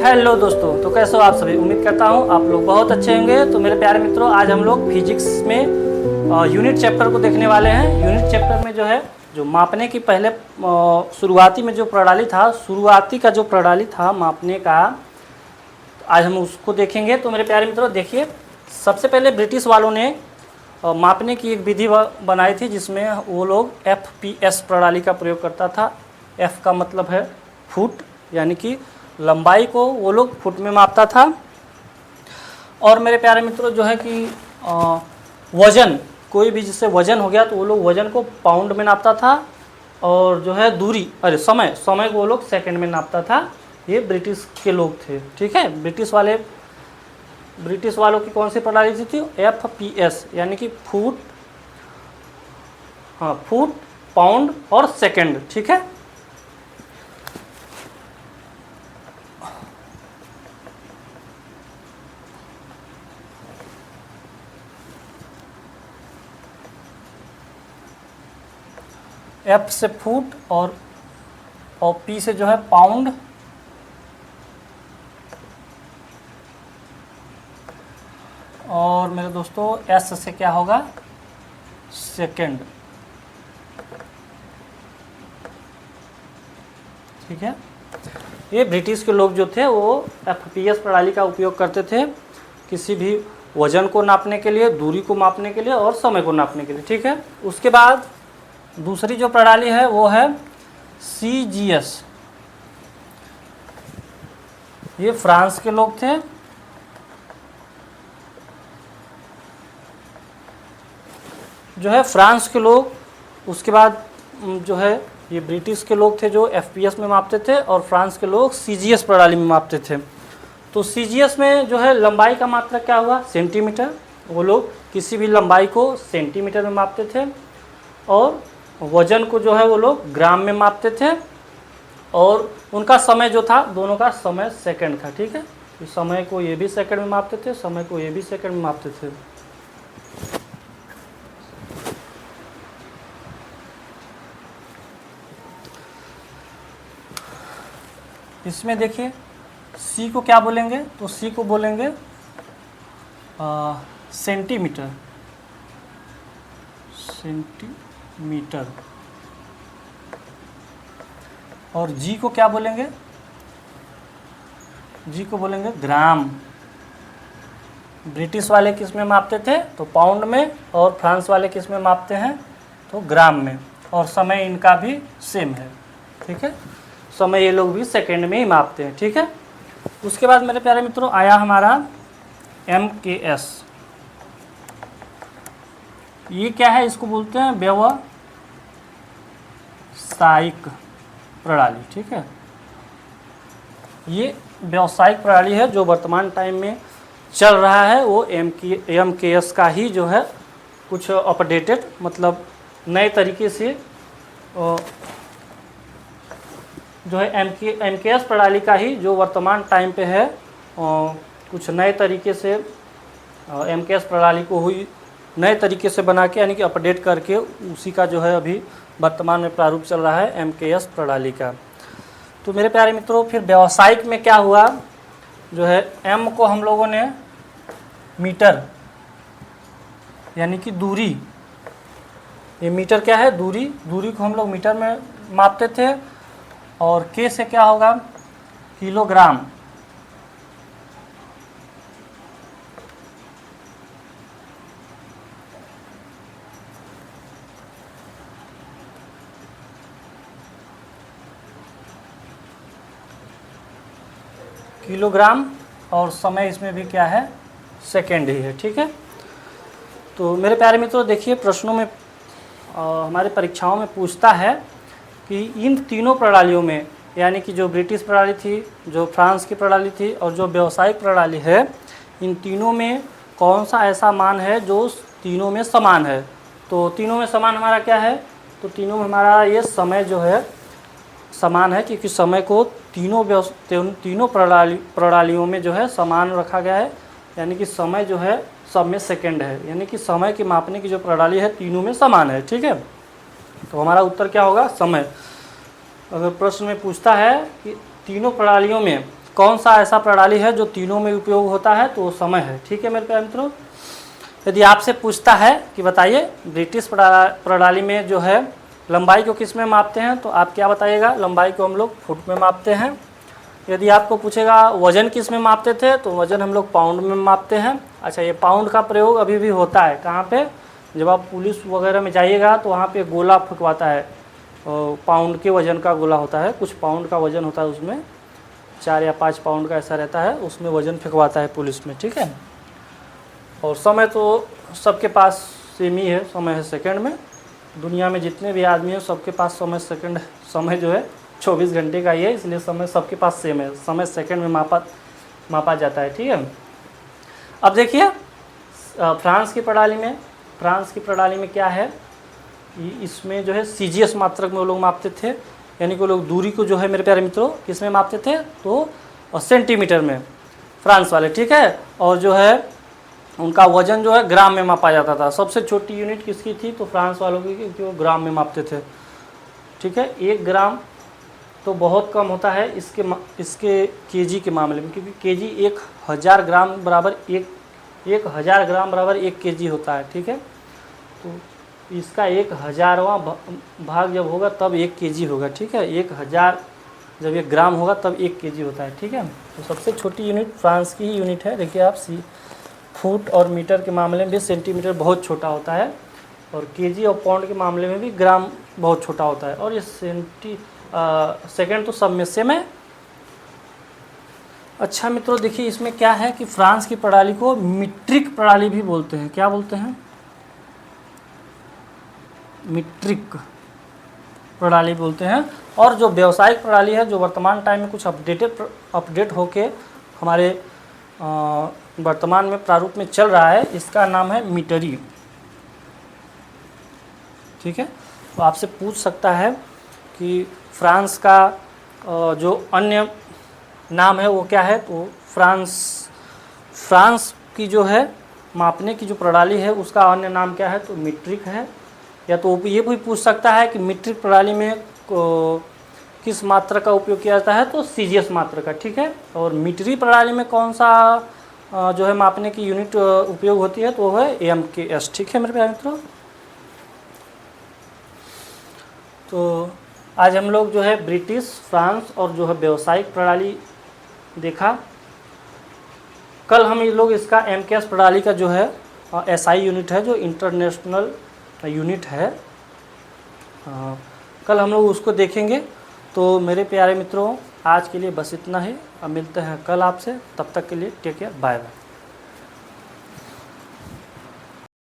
Hello दोस्तों, तो कैसे हो आप सभी। उम्मीद करता हूँ आप लोग बहुत अच्छे होंगे। तो मेरे प्यारे मित्रों, आज हम लोग फिजिक्स में यूनिट चैप्टर को देखने वाले हैं। यूनिट चैप्टर में जो है जो मापने की पहले शुरुआती में जो प्रणाली था, शुरुआती का जो प्रणाली था मापने का, आज हम उसको देखेंगे। तो मेरे प्यारे मित्रों देखिए, सबसे पहले ब्रिटिश वालों ने मापने की एक विधि बनाई थी जिसमें वो लोग FPS प्रणाली का प्रयोग करता था। F का मतलब है फुट, यानी कि लंबाई को वो लोग फुट में मापता था। और मेरे प्यारे मित्रों जो है कि वज़न, कोई भी जिससे वज़न हो गया तो वो लोग वज़न को पाउंड में नापता था। और जो है दूरी, समय को वो लोग सेकंड में नापता था। ये ब्रिटिश के लोग थे, ठीक है। ब्रिटिश वालों की कौन सी प्रणाली थी? FPS, यानी कि फुट, फुट, पाउंड और सेकंड, ठीक है। F से फुट और P से जो है पाउंड, और मेरे दोस्तों S से क्या होगा? सेकंड, ठीक है। ये ब्रिटिश के लोग जो थे वो FPS प्रणाली का उपयोग करते थे किसी भी वजन को नापने के लिए, दूरी को मापने के लिए और समय को नापने के लिए, ठीक है। उसके बाद दूसरी जो प्रणाली है वो है CGS। ये फ्रांस के लोग थे। जो है फ्रांस के लोग, उसके बाद जो है ये ब्रिटिश के लोग थे जो FPS में मापते थे, और फ्रांस के लोग CGS प्रणाली में मापते थे। तो CGS में जो है लंबाई का मात्रक क्या हुआ? सेंटीमीटर। वो लोग किसी भी लंबाई को सेंटीमीटर में मापते थे, और वजन को जो है वो लोग ग्राम में मापते थे। और उनका समय जो था, दोनों का समय सेकंड था, ठीक है। समय को ये भी सेकंड में मापते थे, समय को ये भी सेकंड में मापते थे। इसमें देखिए C को क्या बोलेंगे? तो C को बोलेंगे सेंटीमीटर, और G को क्या बोलेंगे? G को बोलेंगे ग्राम। ब्रिटिश वाले किस में मापते थे? तो पाउंड में, और फ्रांस वाले किस में मापते हैं? तो ग्राम में। और समय इनका भी सेम है, ठीक है। समय ये लोग भी सेकंड में ही मापते हैं, ठीक है। उसके बाद मेरे प्यारे मित्रों आया हमारा MKS। ये क्या है? इसको बोलते हैं व्यावसायिक प्रणाली, ठीक है। ये व्यावसायिक प्रणाली है जो वर्तमान टाइम में चल रहा है। वो MKS का ही जो है कुछ अपडेटेड, मतलब नए तरीके से जो है MKS प्रणाली का ही जो वर्तमान टाइम पे है, कुछ नए तरीके से MKS प्रणाली को हुई नए तरीके से बना के, यानी कि अपडेट करके, उसी का जो है अभी वर्तमान में प्रारूप चल रहा है MKS प्रणाली का। तो मेरे प्यारे मित्रों फिर व्यावसायिक में क्या हुआ? जो है M को हम लोगों ने मीटर, यानी कि दूरी, ये मीटर क्या है? दूरी को हम लोग मीटर में मापते थे। और K से क्या होगा? किलोग्राम। किलोग्राम, और समय इसमें भी क्या है? सेकेंड ही है, ठीक है। तो मेरे प्यारे मित्रों देखिए, प्रश्नों में हमारे परीक्षाओं में पूछता है कि इन तीनों प्रणालियों में, यानी कि जो ब्रिटिश प्रणाली थी, जो फ्रांस की प्रणाली थी, और जो व्यावसायिक प्रणाली है, इन तीनों में कौन सा ऐसा मान है जो तीनों में समान है? तो तीनों में समान हमारा क्या है? तो तीनों में हमारा ये समय जो है समान है, क्योंकि समय को तीनों प्रणालियों में जो है समान रखा गया है। यानी कि समय जो है सब में सेकंड है, यानी कि समय की मापने की जो प्रणाली है तीनों में समान है, ठीक है। तो हमारा उत्तर क्या होगा? समय। अगर प्रश्न में पूछता है कि तीनों प्रणालियों में कौन सा ऐसा प्रणाली है जो तीनों में उपयोग होता है, तो वो समय है। ठीक है मेरे प्यारे मित्रों, यदि आपसे पूछता है कि बताइए ब्रिटिश प्रणाली में जो है लंबाई को किस में मापते हैं, तो आप क्या बताइएगा, लंबाई को हम लोग फुट में मापते हैं। यदि आपको पूछेगा वज़न किस में मापते थे, तो वज़न हम लोग पाउंड में मापते हैं। अच्छा, ये पाउंड का प्रयोग अभी भी होता है कहाँ पे, जब आप पुलिस वगैरह में जाइएगा तो वहाँ पे गोला फुकवाता है, पाउंड के वज़न का गोला होता है, कुछ पाउंड का वज़न होता है, उसमें 4 या 5 पाउंड का ऐसा रहता है, उसमें वज़न फेंकवाता है पुलिस में। ठीक है, और समय तो सबके पास सेम ही है, समय है सेकंड में। दुनिया में जितने भी आदमी हैं सबके पास समय जो है 24 घंटे का ही है, इसलिए समय सबके पास सेम है, समय सेकंड में मापा जाता है। ठीक है, अब देखिए फ्रांस की प्रणाली में क्या है, इसमें जो है सीजीएस मात्रक में वो लोग मापते थे, यानी कि वो लोग दूरी को जो है मेरे प्यारे मित्रों किस में मापते थे, तो सेंटीमीटर में फ्रांस वाले। ठीक है, और जो है उनका वजन जो है ग्राम में मापा जाता था। सबसे छोटी यूनिट किसकी थी, तो फ्रांस वालों की, क्योंकि वो ग्राम में मापते थे। ठीक है, 1 ग्राम तो बहुत कम होता है इसके केजी के मामले में, क्योंकि केजी 1000 ग्राम बराबर 1000 ग्राम बराबर 1 केजी होता है। ठीक है, तो इसका 1000वां भाग जब होगा तब 1 केजी होगा। ठीक है, 1000 जब 1 ग्राम होगा तब 1 केजी होता है। ठीक है, तो सबसे छोटी यूनिट फ्रांस की ही यूनिट है। देखिए आप फुट और मीटर के मामले में भी सेंटीमीटर बहुत छोटा होता है, और केजी और पाउंड के मामले में भी ग्राम बहुत छोटा होता है, और ये सेकंड तो सब में सेम है। अच्छा मित्रों, देखिए इसमें क्या है कि फ्रांस की प्रणाली को मीट्रिक प्रणाली भी बोलते हैं। क्या बोलते हैं, मीट्रिक प्रणाली बोलते हैं। और जो व्यावसायिक प्रणाली है, जो वर्तमान टाइम में कुछ अपडेट होके हमारे वर्तमान में प्रारूप में चल रहा है, इसका नाम है मीटरी। ठीक है, तो आपसे पूछ सकता है कि फ्रांस का जो अन्य नाम है वो क्या है, तो फ्रांस की जो है मापने की जो प्रणाली है उसका अन्य नाम क्या है, तो मीट्रिक है। या तो ये भी पूछ सकता है कि मीट्रिक प्रणाली में किस मात्रा का उपयोग किया जाता है, तो सीजीएस मात्रा का। ठीक है, और मीटरी प्रणाली में कौन सा जो है मापने की यूनिट उपयोग होती है, तो वो है एमकेएस। ठीक है मेरे प्यारे मित्रों, तो आज हम लोग जो है ब्रिटिश, फ्रांस और जो है व्यावसायिक प्रणाली देखा। कल हम ये लोग इसका एमकेएस प्रणाली का जो है एसआई यूनिट है, जो इंटरनेशनल यूनिट है, कल हम लोग उसको देखेंगे। तो मेरे प्यारे मित्रों, आज के लिए बस इतना ही। अब मिलते हैं कल आपसे, तब तक के लिए टेक केयर, बाय बाय।